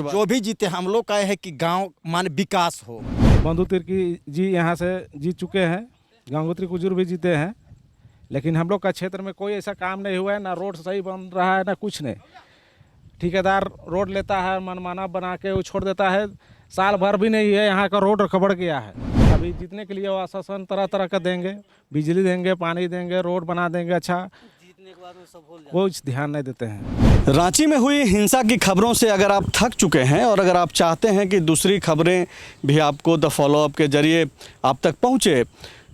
जो भी जीते हम लोग का है कि गांव मान विकास हो। बंधु तिर्की जी यहाँ से जीत चुके हैं, गंगोत्री कुजूर भी जीते हैं, लेकिन हम लोग का क्षेत्र में कोई ऐसा काम नहीं हुआ है, ना रोड सही बन रहा है ना कुछ नहीं। ठेकेदार रोड लेता है, मनमाना बना के वो छोड़ देता है, साल भर भी नहीं है यहाँ का रोड खबड़ गया है। अभी जीतने के लिए वो आश्वासन तरह तरह का देंगे, बिजली देंगे, पानी देंगे, रोड बना देंगे, अच्छा कुछ ध्यान नहीं देते हैं। रांची में हुई हिंसा की खबरों से अगर आप थक चुके हैं और अगर आप चाहते हैं कि दूसरी खबरें भी आपको द फॉलोअप के जरिए आप तक पहुंचे,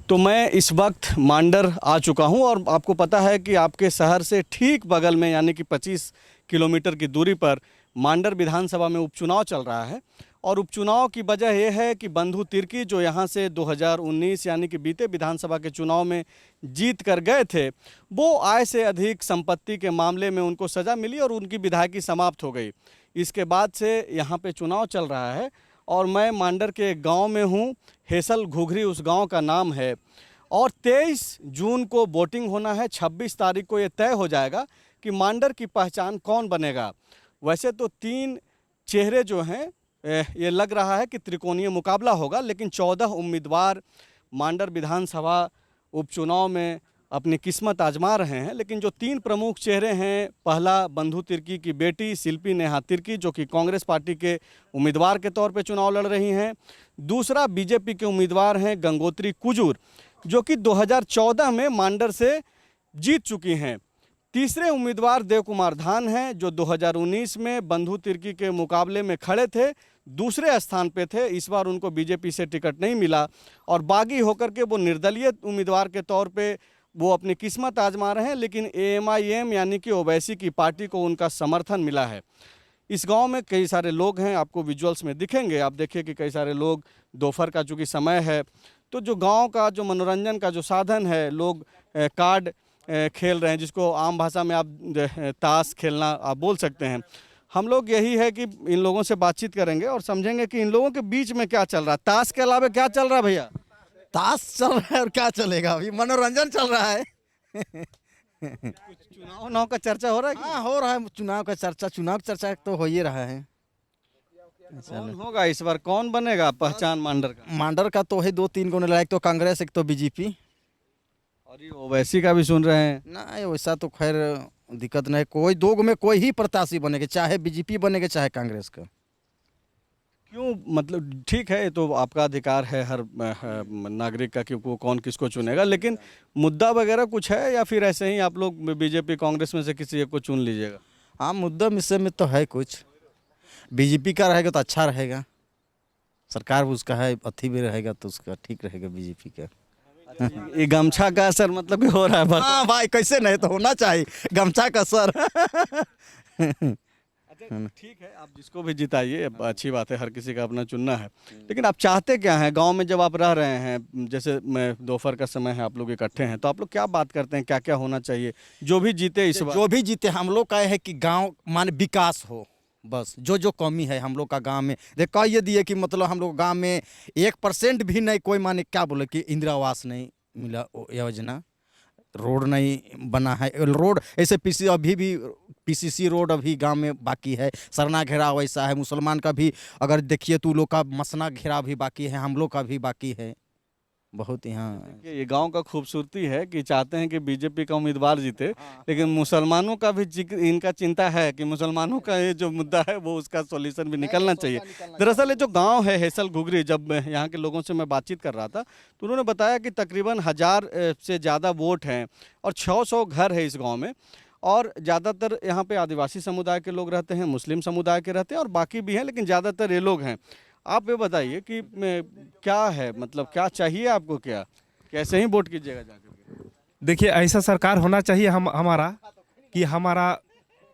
तो मैं इस वक्त मांडर आ चुका हूं और आपको पता है कि आपके शहर से ठीक बगल में यानी कि 25 किलोमीटर की दूरी पर मांडर विधानसभा में उपचुनाव चल रहा है। और उपचुनाव की वजह यह है कि बंधु तिर्की जो यहाँ से 2019 यानी कि बीते विधानसभा के चुनाव में जीत कर गए थे, वो आय से अधिक संपत्ति के मामले में उनको सज़ा मिली और उनकी विधायकी समाप्त हो गई। इसके बाद से यहाँ पे चुनाव चल रहा है और मैं मांडर के गांव में हूँ। हेसल घुघरी उस गांव का नाम है और 23 जून को वोटिंग होना है। 26 तारीख को ये तय हो जाएगा कि मांडर की पहचान कौन बनेगा। वैसे तो 3 चेहरे जो हैं, ये लग रहा है कि त्रिकोणीय मुकाबला होगा, लेकिन 14 उम्मीदवार मांडर विधानसभा उपचुनाव में अपनी किस्मत आजमा रहे हैं। लेकिन जो 3 प्रमुख चेहरे हैं, पहला बंधु तिर्की की बेटी शिल्पी नेहा तिर्की जो कि कांग्रेस पार्टी के उम्मीदवार के तौर पे चुनाव लड़ रही हैं। दूसरा बीजेपी के उम्मीदवार हैं गंगोत्री कुजूर जो कि 2014 में मांडर से जीत चुकी हैं। तीसरे उम्मीदवार देव कुमार धान हैं जो 2019 में बंधु तिर्की के मुकाबले में खड़े थे, दूसरे स्थान पे थे। इस बार उनको बीजेपी से टिकट नहीं मिला और बागी होकर के वो निर्दलीय उम्मीदवार के तौर पे वो अपनी किस्मत आजमा रहे हैं। लेकिन AMIM यानी कि ओवैसी की पार्टी को उनका समर्थन मिला है। इस गांव में कई सारे लोग हैं, आपको विजुअल्स में दिखेंगे। आप देखिए कि कई सारे लोग, दोपहर का चूँकि समय है तो जो गाँव का जो मनोरंजन का जो साधन है, लोग कार्ड खेल रहे हैं, जिसको आम भाषा में आप ताश खेलना आप बोल सकते हैं। हम लोग यही है कि इन लोगों से बातचीत करेंगे और समझेंगे कि इन लोगों के बीच में क्या चल रहा है। ताश के अलावा क्या चल रहा है भैया? ताश चल रहा है और क्या चलेगा, अभी मनोरंजन चल रहा है। कुछ चुनाव का चर्चा हो रहा है? हाँ, हो रहा है चुनाव का चर्चा तो हो ही रहा है। कौन होगा इस बार, कौन बनेगा पहचान मांडर का? मांडर का तो है 2-3 को लड़ा, एक तो कांग्रेस, एक तो बीजेपी। और ये ओवैसी का भी सुन रहे हैं। ना वैसा तो खैर दिक्कत नहीं, कोई 2 में कोई ही प्रत्याशी बनेगा, चाहे बीजेपी बनेगा चाहे कांग्रेस का। क्यों, मतलब ठीक है, ये तो आपका अधिकार है हर नागरिक का कि वो कौन किसको चुनेगा, लेकिन मुद्दा वगैरह कुछ है या फिर ऐसे ही आप लोग बीजेपी कांग्रेस में से किसी एक को चुन लीजिएगा? हाँ, मुद्दा विषय में तो है कुछ। बीजेपी का रहेगा तो अच्छा रहेगा, सरकार उसका है, अथी भी रहेगा तो उसका ठीक रहेगा बीजेपी का। ये गमछा का असर मतलब कि हो रहा है? हाँ भाई, कैसे नहीं तो होना चाहिए गमछा का असर। ठीक है, आप जिसको भी जिताइए, अच्छी बात है, हर किसी का अपना चुनना है। लेकिन आप चाहते क्या हैं गांव में जब आप रह रहे हैं? जैसे मैं दोपहर का समय है, आप लोग इकट्ठे हैं, तो आप लोग क्या बात करते हैं, क्या क्या होना चाहिए जो भी जीते इस बार? जो भी जीते हम लोग का है कि गांव मान विकास हो, बस जो कमी है हम लोग का गांव में। देखो ये दिए कि मतलब हम लोग गांव में 1% भी नहीं, कोई माने क्या बोले कि इंदिरा आवास नहीं मिला, योजना, रोड नहीं बना है, रोड ऐसे अभी भी PCC रोड अभी गांव में बाकी है, सरना घेराव वैसा है। मुसलमान का भी अगर देखिए तो लोग का मसना घेराव भी बाकी है, हम लोग का भी बाकी है बहुत। यहाँ ये गांव का खूबसूरती है कि चाहते हैं कि बीजेपी का उम्मीदवार जीते, लेकिन मुसलमानों का भी इनका चिंता है कि मुसलमानों का ये जो मुद्दा है वो उसका सॉल्यूशन भी निकलना चाहिए। दरअसल ये जो गांव है हेसल घुघरी, जब यहाँ के लोगों से मैं बातचीत कर रहा था तो उन्होंने बताया कि तकरीबन 1000 से ज़्यादा वोट हैं और 600 घर है इस गाँव में। और ज़्यादातर यहाँ पे आदिवासी समुदाय के लोग रहते हैं, मुस्लिम समुदाय के रहते हैं और बाकी भी हैं, लेकिन ज़्यादातर ये लोग हैं। आप ये बताइए कि क्या है, मतलब क्या चाहिए आपको, क्या कैसे ही वोट कीजिएगा जाकर? देखिए, ऐसा सरकार होना चाहिए हमारा कि हमारा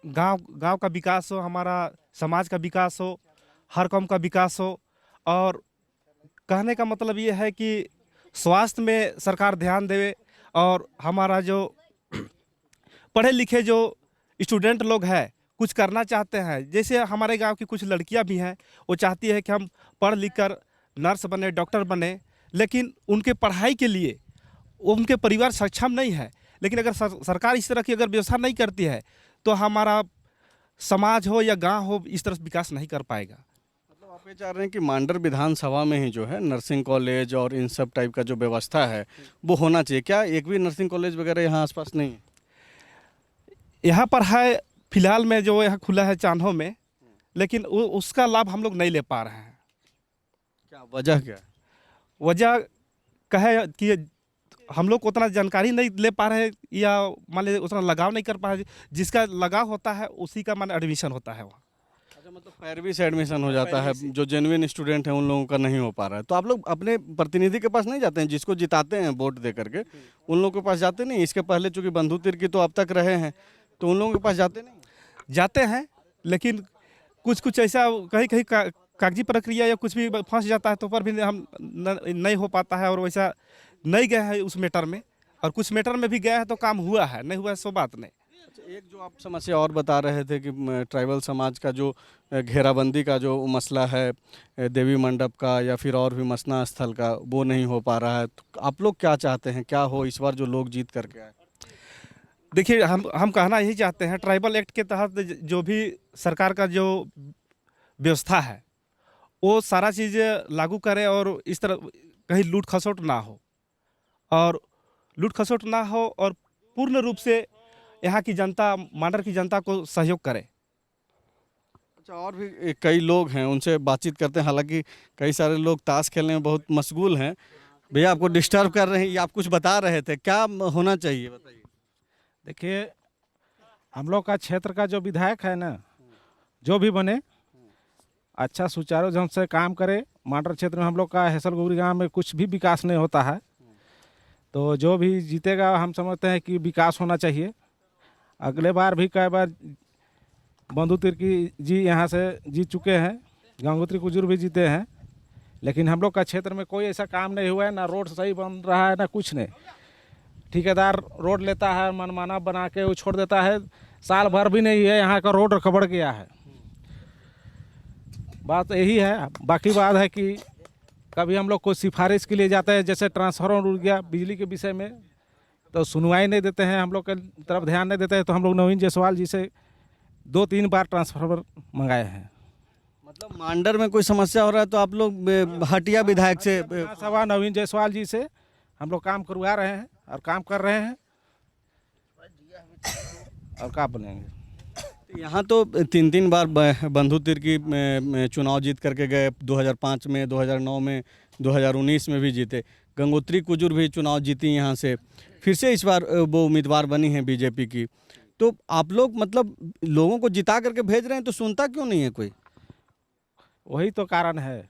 गांव का विकास हो, हमारा समाज का विकास हो, हर कौम का विकास हो। और कहने का मतलब ये है कि स्वास्थ्य में सरकार ध्यान देवे और हमारा जो पढ़े लिखे जो स्टूडेंट लोग हैं, कुछ करना चाहते हैं, जैसे हमारे गांव की कुछ लड़कियां भी हैं, वो चाहती है कि हम पढ़ लिख कर नर्स बने, डॉक्टर बने, लेकिन उनके पढ़ाई के लिए उनके परिवार सक्षम नहीं है। लेकिन अगर सरकार इस तरह की अगर व्यवस्था नहीं करती है तो हमारा समाज हो या गांव हो इस तरह से विकास नहीं कर पाएगा। मतलब आप ये चाह रहे हैं कि मांडर विधानसभा में ही जो है नर्सिंग कॉलेज और इन सब टाइप का जो व्यवस्था है वो होना चाहिए। क्या एक भी नर्सिंग कॉलेज वगैरह यहाँ आसपास नहीं है? यहाँ पर है फिलहाल में जो यहाँ खुला है चान्हो में, लेकिन उसका लाभ हम लोग नहीं ले पा रहे हैं। क्या वजह क्या है? वजह कहे कि हम लोग को उतना जानकारी नहीं ले पा रहे हैं या मान लीजिए उतना लगाव नहीं कर पा रहे। जिसका लगाव होता है उसी का मान एडमिशन होता है वहाँ। अच्छा, मतलब पैरवी से एडमिशन हो जाता है, जो जेन्युइन स्टूडेंट हैं उन लोगों का नहीं हो पा रहा है। तो आप लोग अपने प्रतिनिधि के पास नहीं जाते हैं, जिसको जिताते हैं वोट दे करके, उन लोगों के पास जाते नहीं? इसके पहले चूंकि बंधु तिर्की तो अब तक रहे हैं, तो उन लोगों के पास जाते नहीं? जाते हैं, लेकिन कुछ ऐसा कहीं कहीं कागजी प्रक्रिया या कुछ भी फंस जाता है तो पर भी हम नहीं हो पाता है, और वैसा नहीं गए हैं उस मैटर में, और कुछ मैटर में भी गया है तो काम हुआ है, नहीं हुआ है सो बात नहीं। अच्छा, एक जो आप समस्या और बता रहे थे कि ट्राइबल समाज का जो घेराबंदी का जो मसला है, देवी मंडप का या फिर और भी मसना स्थल का, वो नहीं हो पा रहा है। तो आप लोग क्या चाहते हैं, क्या हो इस बार जो लोग जीत करके आए? देखिए, हम कहना यही चाहते हैं, ट्राइबल एक्ट के तहत जो भी सरकार का जो व्यवस्था है वो सारा चीज़ लागू करें, और इस तरह कहीं लूट खसोट ना हो, और और पूर्ण रूप से यहाँ की जनता, मांडर की जनता को सहयोग करे। अच्छा, और भी कई लोग हैं, उनसे बातचीत करते हैं। हालांकि कई सारे लोग ताश खेलने में बहुत मशगूल हैं। भैया आपको डिस्टर्ब कर रहे हैं, ये आप कुछ बता रहे थे, क्या होना चाहिए बताइए? देखिए, हम लोग का क्षेत्र का जो विधायक है ना, जो भी बने अच्छा सुचारू ढंग से काम करे। मांडर क्षेत्र में हम लोग का हैसलगुगरी गांव में कुछ भी विकास नहीं होता है, तो जो भी जीतेगा हम समझते हैं कि विकास होना चाहिए। अगले बार भी कई बार बंधु तिर्की जी यहाँ से जीत चुके हैं, गंगोत्री कुजूर भी जीते हैं, लेकिन हम लोग का क्षेत्र में कोई ऐसा काम नहीं हुआ है, ना रोड सही बन रहा है ना कुछ नहीं। ठेकेदार रोड लेता है, मनमाना बना के वो छोड़ देता है, साल भर भी नहीं है यहाँ का रोड खबड़ गया है। बात यही है। बाकी बात है कि कभी हम लोग को सिफारिश के लिए जाते हैं, जैसे ट्रांसफार्मर उड़ गया बिजली के विषय में, तो सुनवाई नहीं देते हैं, हम लोग के तरफ ध्यान नहीं देते हैं। तो हम लोग नवीन जायसवाल जी से 2-3 बार ट्रांसफार्मर मंगाए हैं। मतलब मांडर में कोई समस्या हो रहा है तो आप लोग हटिया विधायक से, सभा नवीन जायसवाल जी से हम लोग काम करवा रहे हैं और काम कर रहे हैं, और क्या बोलेंगे। यहाँ तो 3 बार बंधु तिर्की चुनाव जीत करके गए, 2005 में, 2009 में, 2019 में भी जीते। गंगोत्री कुजूर भी चुनाव जीती यहाँ से, फिर से इस बार वो उम्मीदवार बनी है बीजेपी की। तो आप लोग मतलब लोगों को जिता करके भेज रहे हैं, तो सुनता क्यों नहीं है कोई? वही तो कारण है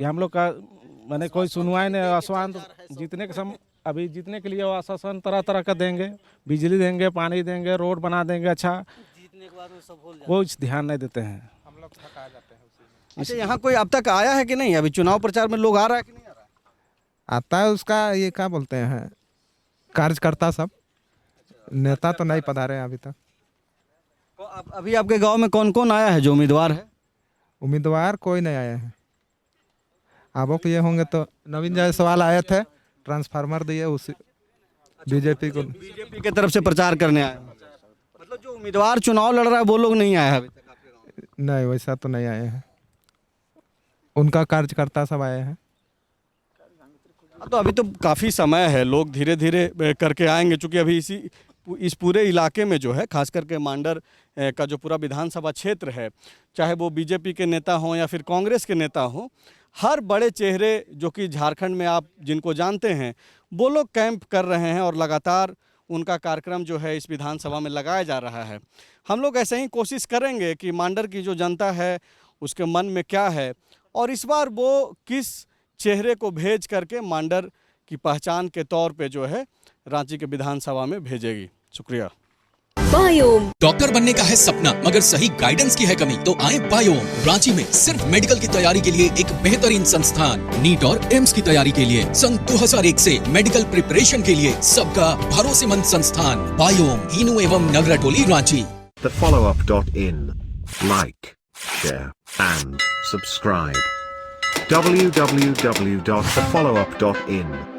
कि हम लोग का मैंने कोई सुनवाई नहीं। आश्वासन जीतने के समय, अभी जीतने के लिए आश्वासन तरह तरह का देंगे, बिजली देंगे, पानी देंगे, रोड बना देंगे, अच्छा कुछ ध्यान नहीं देते हैं। हम लोग थका जाते हैं उसी में। अच्छा, यहाँ कोई अब तक आया है कि नहीं? अभी चुनाव प्रचार में लोग आ रहा है कि नहीं आ रहा है? आता है उसका, ये क्या बोलते हैं, कार्यकर्ता सब, नेता तो नहीं पधारे हैं अभी तक। तो अभी आपके गांव में कौन कौन आया है जो उम्मीदवार है? उम्मीदवार कोई नहीं आए हैं। अब ये होंगे तो नवीन जायसवाल आए थे, ट्रांसफार्मर दिए उसी बीजेपी को, बीजेपी की तरफ से प्रचार करने आए। मतलब जो उम्मीदवार चुनाव लड़ रहा है वो लोग नहीं आए हैं अभी तक आपके गांव में? नहीं वैसा तो नहीं आए हैं, उनका कार्यकर्ता सब आए हैं। तो अभी तो काफ़ी समय है, लोग धीरे धीरे करके आएंगे, चूँकि अभी इस पूरे इलाके में जो है, खास करके मांडर का जो पूरा विधानसभा क्षेत्र है, चाहे वो बीजेपी के नेता हों या फिर कांग्रेस के नेता हों, हर बड़े चेहरे जो कि झारखंड में आप जिनको जानते हैं वो लोग कैंप कर रहे हैं, और लगातार उनका कार्यक्रम जो है इस विधानसभा में लगाया जा रहा है। हम लोग ऐसे ही कोशिश करेंगे कि मांडर की जो जनता है उसके मन में क्या है, और इस बार वो किस चेहरे को भेज करके मांडर की पहचान के तौर पे जो है रांची के विधानसभा में भेजेगी। शुक्रिया। बायोम डॉक्टर बनने का है सपना, मगर सही गाइडेंस की है कमी, तो आए बायोम। रांची में सिर्फ मेडिकल की तैयारी के लिए एक बेहतरीन संस्थान, नीट और एम्स की तैयारी के लिए सन 2001 से मेडिकल प्रिपरेशन के लिए सबका भरोसेमंद संस्थान बायोम, हीनू एवं नगराटोली, Ranchi. thefollowup.in. Like, share and subscribe. www.thefollowup.in